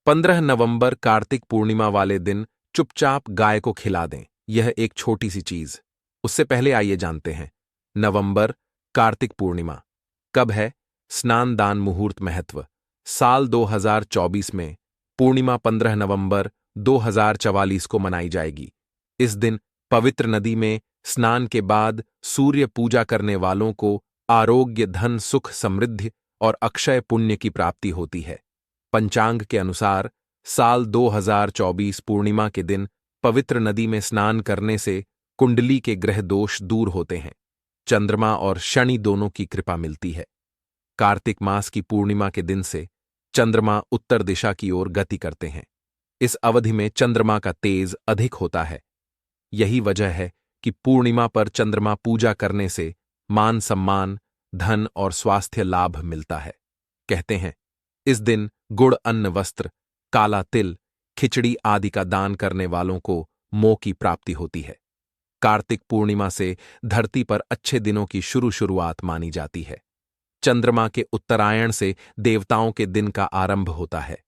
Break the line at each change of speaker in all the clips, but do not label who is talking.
15 नवंबर कार्तिक पूर्णिमा वाले दिन चुपचाप गाय को खिला दें। यह एक छोटी सी चीज। उससे पहले आइए जानते हैं नवंबर कार्तिक पूर्णिमा कब है। स्नान दान मुहूर्त महत्व। साल 2024 में पूर्णिमा 15 नवंबर 2044 को मनाई जाएगी। इस दिन पवित्र नदी में स्नान के बाद सूर्य पूजा करने वालों को आरोग्य, धन, सुख, समृद्धि और अक्षय पुण्य की प्राप्ति होती है। पंचांग के अनुसार साल 2024 पूर्णिमा के दिन पवित्र नदी में स्नान करने से कुंडली के ग्रह दोष दूर होते हैं। चंद्रमा और शनि दोनों की कृपा मिलती है। कार्तिक मास की पूर्णिमा के दिन से चंद्रमा उत्तर दिशा की ओर गति करते हैं। इस अवधि में चंद्रमा का तेज अधिक होता है। यही वजह है कि पूर्णिमा पर चंद्रमा पूजा करने से मान सम्मान, धन और स्वास्थ्य लाभ मिलता है। कहते हैं इस दिन गुड़, अन्न, वस्त्र, काला तिल, खिचड़ी आदि का दान करने वालों को मोह की प्राप्ति होती है। कार्तिक पूर्णिमा से धरती पर अच्छे दिनों की शुरुआत मानी जाती है। चंद्रमा के उत्तरायण से देवताओं के दिन का आरंभ होता है।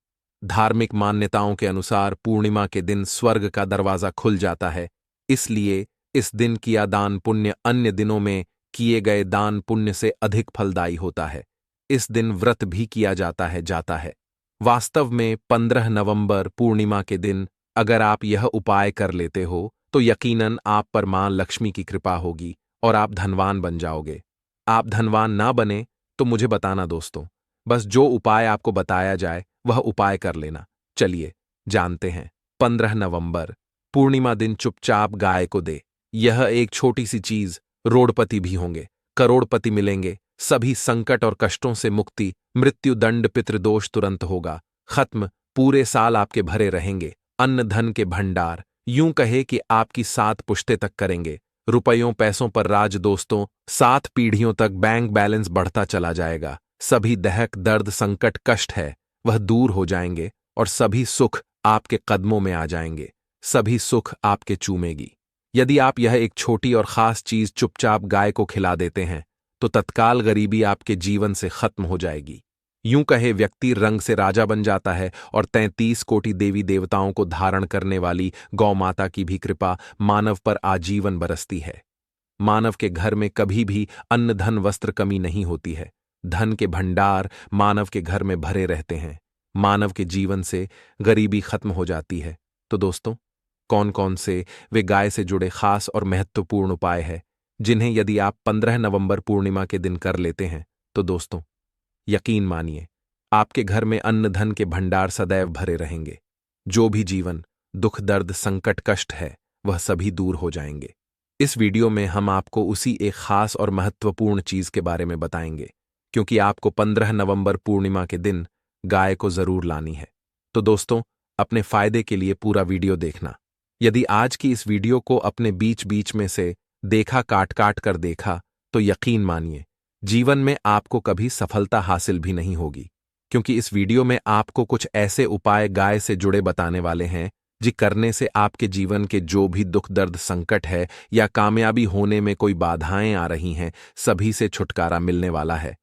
धार्मिक मान्यताओं के अनुसार पूर्णिमा के दिन स्वर्ग का दरवाजा खुल जाता है। इसलिए इस दिन किया दान पुण्य अन्य दिनों में किए गए दान पुण्य से अधिक फलदायी होता है। इस दिन व्रत भी किया जाता है। वास्तव में 15 नवंबर पूर्णिमा के दिन अगर आप यह उपाय कर लेते हो तो यकीनन आप पर मां लक्ष्मी की कृपा होगी और आप धनवान बन जाओगे। आप धनवान ना बने तो मुझे बताना दोस्तों। बस जो उपाय आपको बताया जाए वह उपाय कर लेना। चलिए जानते हैं। 15 नवंबर पूर्णिमा दिन चुपचाप गाय को दे। यह एक छोटी सी चीज। रोडपति भी होंगे, करोड़पति मिलेंगे, सभी संकट और कष्टों से मुक्ति, मृत्यु दंड, पितृदोष तुरंत होगा खत्म। पूरे साल आपके भरे रहेंगे अन्न धन के भंडार। यूं कहे कि आपकी 7 पुश्ते तक करेंगे। रुपयों पैसों पर राज दोस्तों। 7 पीढ़ियों तक बैंक बैलेंस बढ़ता चला जाएगा। सभी दहक, दर्द, संकट, कष्ट है वह दूर हो जाएंगे और सभी सुख आपके कदमों में आ जाएंगे। सभी सुख आपके चूमेगी। यदि आप यह एक छोटी और खास चीज चुपचाप गाय को खिला देते हैं तो तत्काल गरीबी आपके जीवन से खत्म हो जाएगी। यूं कहे व्यक्ति रंग से राजा बन जाता है और 33 कोटि देवी देवताओं को धारण करने वाली गौ माता की भी कृपा मानव पर आजीवन बरसती है। मानव के घर में कभी भी अन्न धन वस्त्र कमी नहीं होती है। धन के भंडार मानव के घर में भरे रहते हैं। मानव के जीवन से गरीबी खत्म हो जाती है। तो दोस्तों, कौन कौन से वे गाय से जुड़े खास और महत्वपूर्ण उपाय हैं जिन्हें यदि आप 15 नवंबर पूर्णिमा के दिन कर लेते हैं तो दोस्तों यकीन मानिए आपके घर में अन्न धन के भंडार सदैव भरे रहेंगे। जो भी जीवन दुख, दर्द, संकट, कष्ट है वह सभी दूर हो जाएंगे। इस वीडियो में हम आपको उसी एक खास और महत्वपूर्ण चीज के बारे में बताएंगे क्योंकि आपको 15 नवंबर पूर्णिमा के दिन गाय को जरूर लानी है। तो दोस्तों, अपने फायदे के लिए पूरा वीडियो देखना। यदि आज की इस वीडियो को अपने बीच बीच में से देखा, काट काट कर देखा तो यकीन मानिए जीवन में आपको कभी सफलता हासिल भी नहीं होगी क्योंकि इस वीडियो में आपको कुछ ऐसे उपाय गाय से जुड़े बताने वाले हैं जी करने से आपके जीवन के जो भी दुख, दर्द, संकट है या कामयाबी होने में कोई बाधाएं आ रही हैं सभी से छुटकारा मिलने वाला है।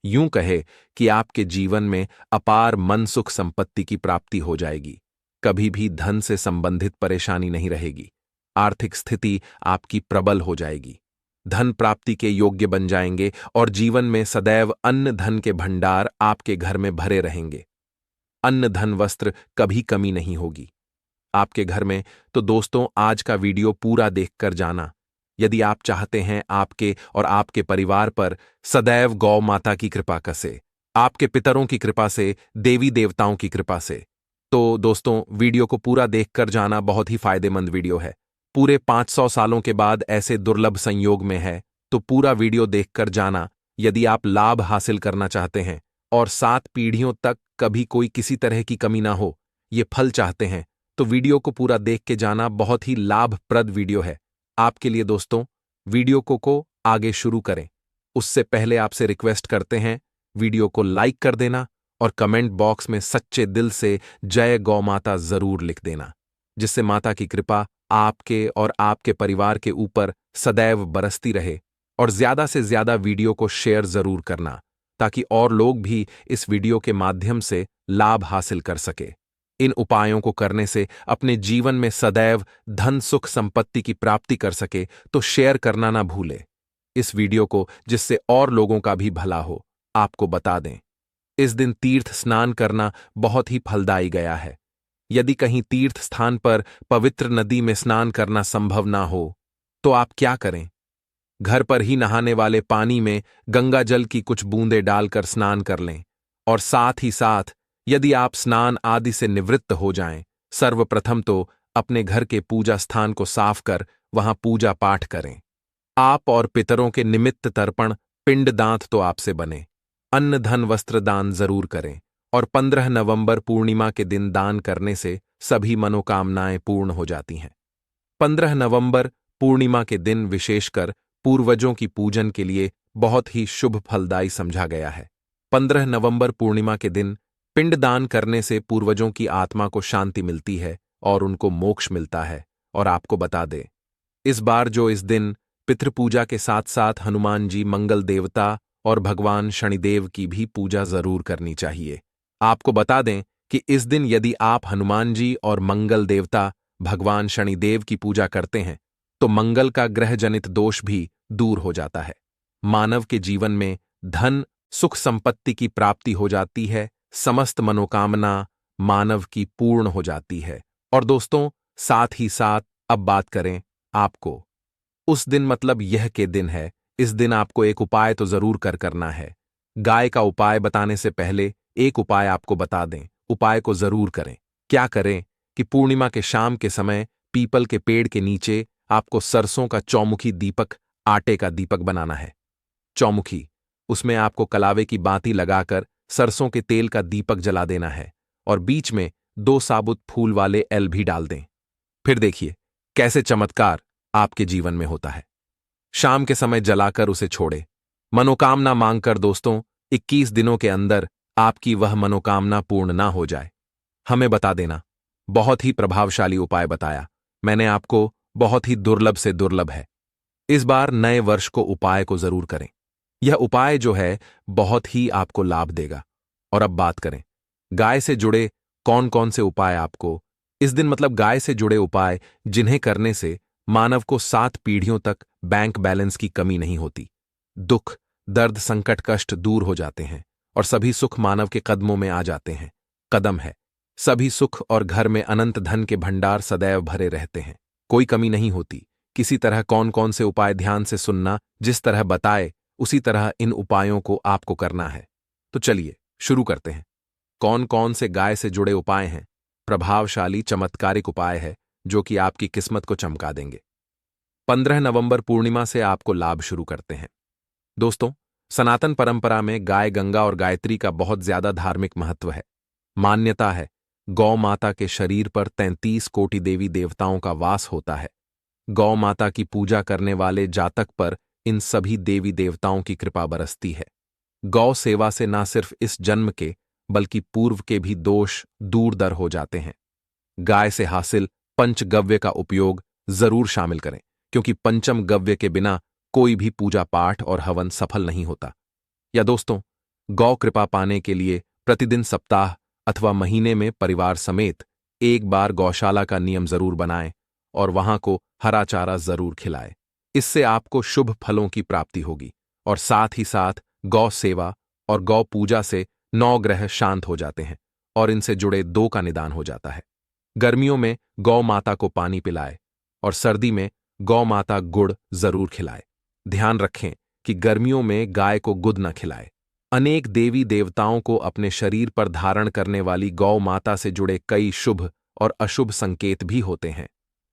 यूं कहे कि आपके जीवन में अपार मन, सुख, संपत्ति की प्राप्ति हो जाएगी। कभी भी धन से संबंधित परेशानी नहीं रहेगी। आर्थिक स्थिति आपकी प्रबल हो जाएगी। धन प्राप्ति के योग्य बन जाएंगे और जीवन में सदैव अन्न धन के भंडार आपके घर में भरे रहेंगे। अन्न धन वस्त्र कभी कमी नहीं होगी आपके घर में। तो दोस्तों, आज का वीडियो पूरा देखकर जाना। यदि आप चाहते हैं आपके और आपके परिवार पर सदैव गौ माता की कृपा से, आपके पितरों की कृपा से, देवी देवताओं की कृपा से, तो दोस्तों वीडियो को पूरा देखकर जाना। बहुत ही फायदेमंद वीडियो है। पूरे 500 सालों के बाद ऐसे दुर्लभ संयोग में है तो पूरा वीडियो देखकर जाना। यदि आप लाभ हासिल करना चाहते हैं और 7 पीढ़ियों तक कभी कोई किसी तरह की कमी ना हो, ये फल चाहते हैं तो वीडियो को पूरा देख के जाना। बहुत ही लाभप्रद वीडियो है आपके लिए दोस्तों। वीडियो को आगे शुरू करें उससे पहले आपसे रिक्वेस्ट करते हैं वीडियो को लाइक कर देना और कमेंट बॉक्स में सच्चे दिल से जय गौ माता जरूर लिख देना, जिससे माता की कृपा आपके और आपके परिवार के ऊपर सदैव बरसती रहे। और ज्यादा से ज्यादा वीडियो को शेयर जरूर करना ताकि और लोग भी इस वीडियो के माध्यम से लाभ हासिल कर सके। इन उपायों को करने से अपने जीवन में सदैव धन सुख संपत्ति की प्राप्ति कर सके तो शेयर करना ना भूले इस वीडियो को, जिससे और लोगों का भी भला हो। आपको बता दें, इस दिन तीर्थ स्नान करना बहुत ही फलदायी गया है। यदि कहीं तीर्थ स्थान पर पवित्र नदी में स्नान करना संभव ना हो तो आप क्या करें? घर पर ही नहाने वाले पानी में गंगा जल की कुछ बूंदें डालकर स्नान कर लें। और साथ ही साथ यदि आप स्नान आदि से निवृत्त हो जाएं, सर्वप्रथम तो अपने घर के पूजा स्थान को साफ कर वहां पूजा पाठ करें। आप और पितरों के निमित्त तर्पण पिंड दांत तो आपसे बने। अन्न धन वस्त्र दान जरूर करें और 15 नवंबर पूर्णिमा के दिन दान करने से सभी मनोकामनाएं पूर्ण हो जाती हैं। 15 नवंबर पूर्णिमा के दिन विशेषकर पूर्वजों की पूजन के लिए बहुत ही शुभ फलदायी समझा गया है। 15 नवंबर पूर्णिमा के दिन पिंडदान करने से पूर्वजों की आत्मा को शांति मिलती है और उनको मोक्ष मिलता है। और आपको बता दें, इस बार जो इस दिन पितृपूजा के साथ साथ हनुमान जी, मंगल देवता और भगवान शनिदेव की भी पूजा जरूर करनी चाहिए। आपको बता दें कि इस दिन यदि आप हनुमान जी और मंगल देवता भगवान शनिदेव की पूजा करते हैं तो मंगल का ग्रह जनित दोष भी दूर हो जाता है। मानव के जीवन में धन सुख संपत्ति की प्राप्ति हो जाती है, समस्त मनोकामना मानव की पूर्ण हो जाती है। और दोस्तों, साथ ही साथ अब बात करें आपको उस दिन, मतलब यह के दिन है, इस दिन आपको एक उपाय तो जरूर करना है। गाय का उपाय बताने से पहले एक उपाय आपको बता दें, उपाय को जरूर करें। क्या करें कि पूर्णिमा के शाम के समय पीपल के पेड़ के नीचे आपको सरसों का चौमुखी दीपक, आटे का दीपक बनाना है। चौमुखी, उसमें आपको कलावे की बाती लगाकर सरसों के तेल का दीपक जला देना है और बीच में 2 साबुत फूल वाले एल भी डाल दें। फिर देखिए कैसे चमत्कार आपके जीवन में होता है। शाम के समय जलाकर उसे छोड़े, मनोकामना मांगकर दोस्तों 21 दिनों के अंदर आपकी वह मनोकामना पूर्ण ना हो जाए। हमें बता देना, बहुत ही प्रभावशाली उपाय बताया मैंने आपको, बहुत ही दुर्लभ से दुर्लभ है। इस बार नए वर्ष को उपाय को जरूर करें। यह उपाय जो है बहुत ही आपको लाभ देगा। और अब बात करें गाय से जुड़े कौन कौन से उपाय आपको इस दिन, मतलब गाय से जुड़े उपाय जिन्हें करने से मानव को 7 पीढ़ियों तक बैंक बैलेंस की कमी नहीं होती, दुख दर्द संकट कष्ट दूर हो जाते हैं और सभी सुख मानव के कदमों में आ जाते हैं। कदम है सभी सुख और घर में अनंत धन के भंडार सदैव भरे रहते हैं, कोई कमी नहीं होती। किसी तरह कौन कौन से उपाय ध्यान से सुनना, जिस तरह बताए उसी तरह इन उपायों को आपको करना है। तो चलिए शुरू करते हैं। कौन कौन से गाय से जुड़े उपाय हैं? प्रभावशाली चमत्कारिक उपाय है जो कि आपकी किस्मत को चमका देंगे। 15 नवंबर पूर्णिमा से आपको लाभ शुरू करते हैं। दोस्तों, सनातन परंपरा में गाय, गंगा और गायत्री का बहुत ज्यादा धार्मिक महत्व है। मान्यता है गौ माता के शरीर पर 33 कोटि देवी देवताओं का वास होता है। गौ माता की पूजा करने वाले जातक पर इन सभी देवी देवताओं की कृपा बरसती है। गौ सेवा से न सिर्फ इस जन्म के बल्कि पूर्व के भी दोष दूर दर हो जाते हैं। गाय से हासिल पंचगव्य का उपयोग जरूर शामिल करें, क्योंकि पंचम गव्य के बिना कोई भी पूजा पाठ और हवन सफल नहीं होता। या दोस्तों, गौ कृपा पाने के लिए प्रतिदिन, सप्ताह अथवा महीने में परिवार समेत एक बार गौशाला का नियम जरूर बनाएं और वहां को हरा चारा जरूर खिलाएं। इससे आपको शुभ फलों की प्राप्ति होगी और साथ ही साथ गौ सेवा और गौ पूजा से 9 ग्रह शांत हो जाते हैं और इनसे जुड़े 2 का निदान हो जाता है। गर्मियों में गौ माता को पानी पिलाए और सर्दी में गौ माता गुड़ जरूर खिलाए। ध्यान रखें कि गर्मियों में गाय को गुद न खिलाए। अनेक देवी देवताओं को अपने शरीर पर धारण करने वाली गौ माता से जुड़े कई शुभ और अशुभ संकेत भी होते हैं।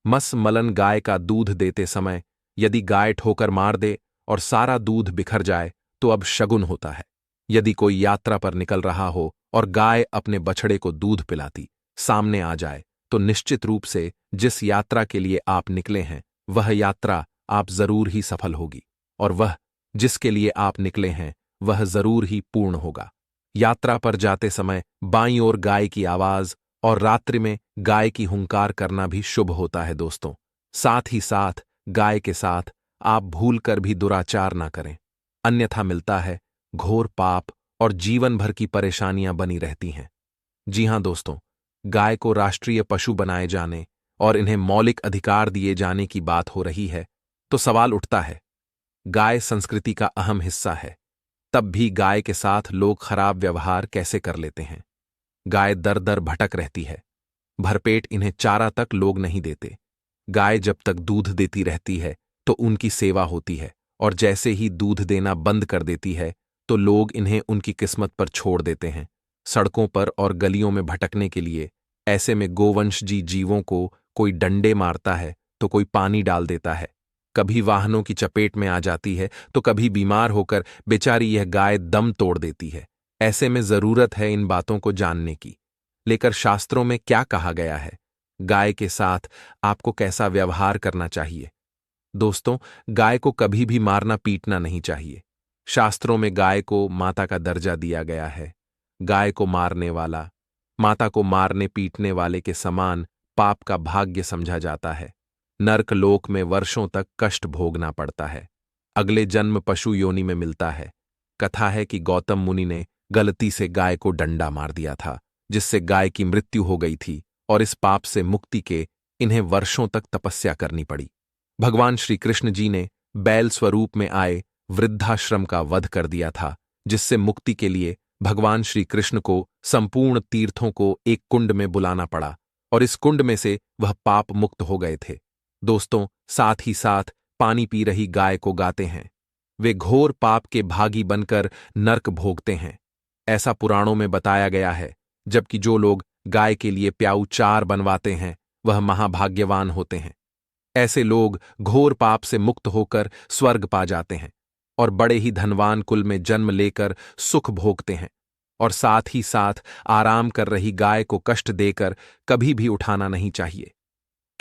मस मलन गाय का दूध देते समय यदि गाय ठोकर मार दे और सारा दूध बिखर जाए तो अब शगुन होता है। यदि कोई यात्रा पर निकल रहा हो और गाय अपने बछड़े को दूध पिलाती सामने आ जाए तो निश्चित रूप से जिस यात्रा के लिए आप निकले हैं वह यात्रा आप जरूर ही सफल होगी और वह जिसके लिए आप निकले हैं वह जरूर ही पूर्ण होगा। यात्रा पर जाते समय बाईं ओर गाय की आवाज और रात्रि में गाय की हुंकार करना भी शुभ होता है दोस्तों। साथ ही साथ गाय के साथ आप भूल कर भी दुराचार ना करें, अन्यथा मिलता है घोर पाप और जीवन भर की परेशानियां बनी रहती हैं। जी हां दोस्तों, गाय को राष्ट्रीय पशु बनाए जाने और इन्हें मौलिक अधिकार दिए जाने की बात हो रही है, तो सवाल उठता है, गाय संस्कृति का अहम हिस्सा है, तब भी गाय के साथ लोग खराब व्यवहार कैसे कर लेते हैं? गाय दर दर भटक रहती है, भरपेट इन्हें चारा तक लोग नहीं देते। गाय जब तक दूध देती रहती है तो उनकी सेवा होती है, और जैसे ही दूध देना बंद कर देती है तो लोग इन्हें उनकी किस्मत पर छोड़ देते हैं, सड़कों पर और गलियों में भटकने के लिए। ऐसे में गोवंश जीवों को कोई डंडे मारता है तो कोई पानी डाल देता है, कभी वाहनों की चपेट में आ जाती है तो कभी बीमार होकर बेचारी यह गाय दम तोड़ देती है। ऐसे में जरूरत है इन बातों को जानने की। लेकर शास्त्रों में क्या कहा गया है, गाय के साथ आपको कैसा व्यवहार करना चाहिए? दोस्तों, गाय को कभी भी मारना पीटना नहीं चाहिए। शास्त्रों में गाय को माता का दर्जा दिया गया है। गाय को मारने वाला माता को मारने पीटने वाले के समान पाप का भाग्य समझा जाता है। नर्क लोक में वर्षों तक कष्ट भोगना पड़ता है। अगले जन्म पशु योनि में मिलता है। कथा है कि गौतम मुनि ने गलती से गाय को डंडा मार दिया था, जिससे गाय की मृत्यु हो गई थी, और इस पाप से मुक्ति के इन्हें वर्षों तक तपस्या करनी पड़ी। भगवान श्री कृष्ण जी ने बैल स्वरूप में आए वृद्धाश्रम का वध कर दिया था, जिससे मुक्ति के लिए भगवान श्री कृष्ण को संपूर्ण तीर्थों को एक कुंड में बुलाना पड़ा, और इस कुंड में से वह पाप मुक्त हो गए थे। दोस्तों, साथ ही साथ पानी पी रही गाय को गाते हैं। वे घोर पाप के भागी बनकर नर्क भोगते हैं, ऐसा पुराणों में बताया गया है। जबकि जो लोग गाय के लिए प्याऊ चार बनवाते हैं वह महाभाग्यवान होते हैं। ऐसे लोग घोर पाप से मुक्त होकर स्वर्ग पा जाते हैं और बड़े ही धनवान कुल में जन्म लेकर सुख भोगते हैं, और साथ ही साथ आराम कर रही गाय को कष्ट देकर कभी भी उठाना नहीं चाहिए।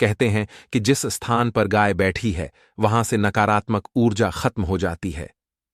कहते हैं कि जिस स्थान पर गाय बैठी है वहां से नकारात्मक ऊर्जा खत्म हो जाती है।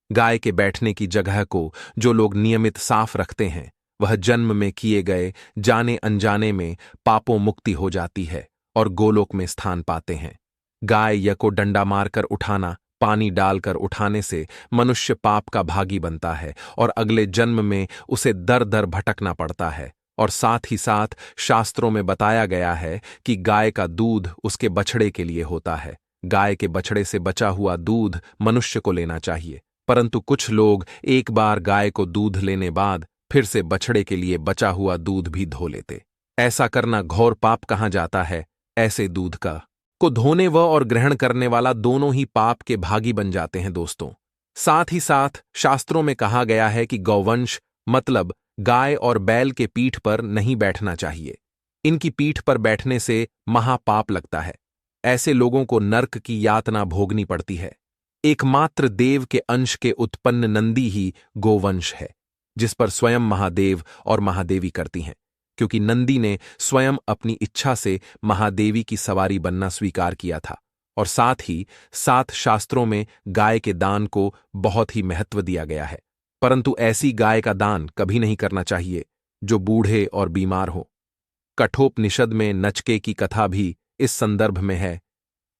गाय के बैठने की जगह को जो लोग नियमित साफ रखते हैं, वह जन्म में किए गए जाने अनजाने में पापों मुक्ति हो जाती है और गोलोक में स्थान पाते हैं। गाय या को डंडा मारकर उठाना, पानी डालकर उठाने से मनुष्य पाप का भागी बनता है और अगले जन्म में उसे दर दर भटकना पड़ता है। और साथ ही साथ शास्त्रों में बताया गया है कि गाय का दूध उसके बछड़े के लिए होता है। गाय के बछड़े से बचा हुआ दूध मनुष्य को लेना चाहिए, परंतु कुछ लोग एक बार गाय को दूध लेने बाद फिर से बछड़े के लिए बचा हुआ दूध भी धो लेते। ऐसा करना घोर पाप कहा जाता है। ऐसे दूध को धोने और ग्रहण करने वाला दोनों ही पाप के भागी बन जाते हैं। दोस्तों, साथ ही साथ शास्त्रों में कहा गया है कि गौवंश मतलब गाय और बैल के पीठ पर नहीं बैठना चाहिए। इनकी पीठ पर बैठने से महापाप लगता है। ऐसे लोगों को नर्क की यातना भोगनी पड़ती है। एकमात्र देव के अंश के उत्पन्न नंदी ही गोवंश है, जिस पर स्वयं महादेव और महादेवी करती हैं, क्योंकि नंदी ने स्वयं अपनी इच्छा से महादेवी की सवारी बनना स्वीकार किया था। और साथ ही साथ शास्त्रों में गाय के दान को बहुत ही महत्व दिया गया है, परंतु ऐसी गाय का दान कभी नहीं करना चाहिए जो बूढ़े और बीमार हो। कठोपनिषद में नचके की कथा भी इस संदर्भ में है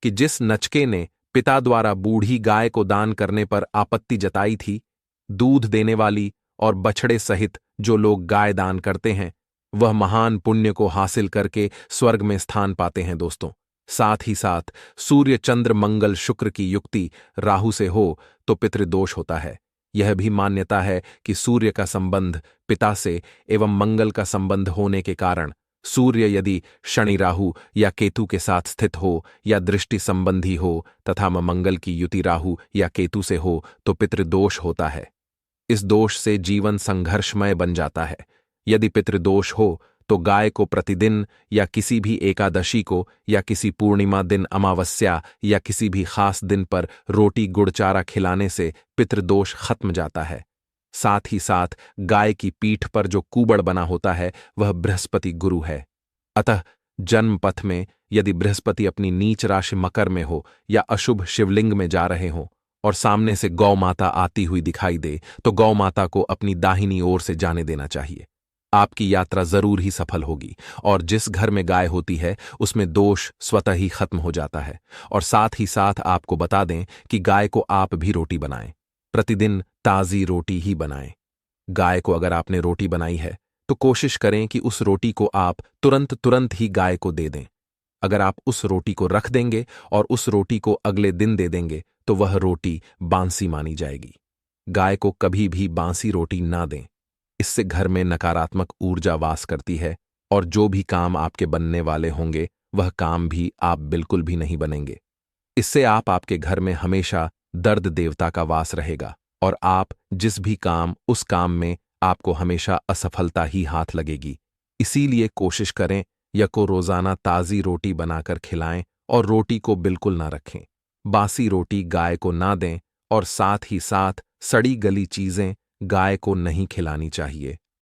कि जिस नचके ने पिता द्वारा बूढ़ी गाय को दान करने पर आपत्ति जताई थी, दूध देने वाली और बछड़े सहित जो लोग गाय दान करते हैं वह महान पुण्य को हासिल करके स्वर्ग में स्थान पाते हैं। दोस्तों, साथ ही साथ सूर्य चंद्र मंगल शुक्र की युक्ति राहु से हो तो पितृदोष होता है। यह भी मान्यता है कि सूर्य का संबंध पिता से एवं मंगल का संबंध होने के कारण सूर्य यदि शनि राहु या केतु के साथ स्थित हो या दृष्टि संबंधी हो तथा मंगल की युति राहु या केतु से हो तो पितृदोष होता है। इस दोष से जीवन संघर्षमय बन जाता है। यदि पितृदोष हो तो गाय को प्रतिदिन या किसी भी एकादशी को या किसी पूर्णिमा दिन, अमावस्या या किसी भी खास दिन पर रोटी गुड़ चारा खिलाने से पितृदोष खत्म जाता है। साथ ही साथ गाय की पीठ पर जो कूबड़ बना होता है वह बृहस्पति गुरु है। अतः जन्म पथ में यदि बृहस्पति अपनी नीच राशि मकर में हो या अशुभ शिवलिंग में जा रहे हों और सामने से गौ माता आती हुई दिखाई दे तो गौ माता को अपनी दाहिनी ओर से जाने देना चाहिए। आपकी यात्रा जरूर ही सफल होगी और जिस घर में गाय होती है उसमें दोष स्वतः ही खत्म हो जाता है। और साथ ही साथ आपको बता दें कि गाय को आप भी रोटी बनाएं, प्रतिदिन ताजी रोटी ही बनाएं। गाय को अगर आपने रोटी बनाई है तो कोशिश करें कि उस रोटी को आप तुरंत ही गाय को दे दें। अगर आप उस रोटी को रख देंगे और उस रोटी को अगले दिन दे देंगे तो वह रोटी बांसी मानी जाएगी। गाय को कभी भी बांसी रोटी ना दें। इससे घर में नकारात्मक ऊर्जा वास करती है और जो भी काम आपके बनने वाले होंगे वह काम भी आप बिल्कुल भी नहीं बनेंगे। इससे आपके घर में हमेशा दर्द देवता का वास रहेगा और आप जिस भी काम उस काम में आपको हमेशा असफलता ही हाथ लगेगी। इसीलिए कोशिश करें या को रोजाना ताज़ी रोटी बनाकर खिलाएं और रोटी को बिल्कुल ना रखें। बासी रोटी गाय को ना दें और साथ ही साथ सड़ी गली चीजें गाय को नहीं खिलानी चाहिए।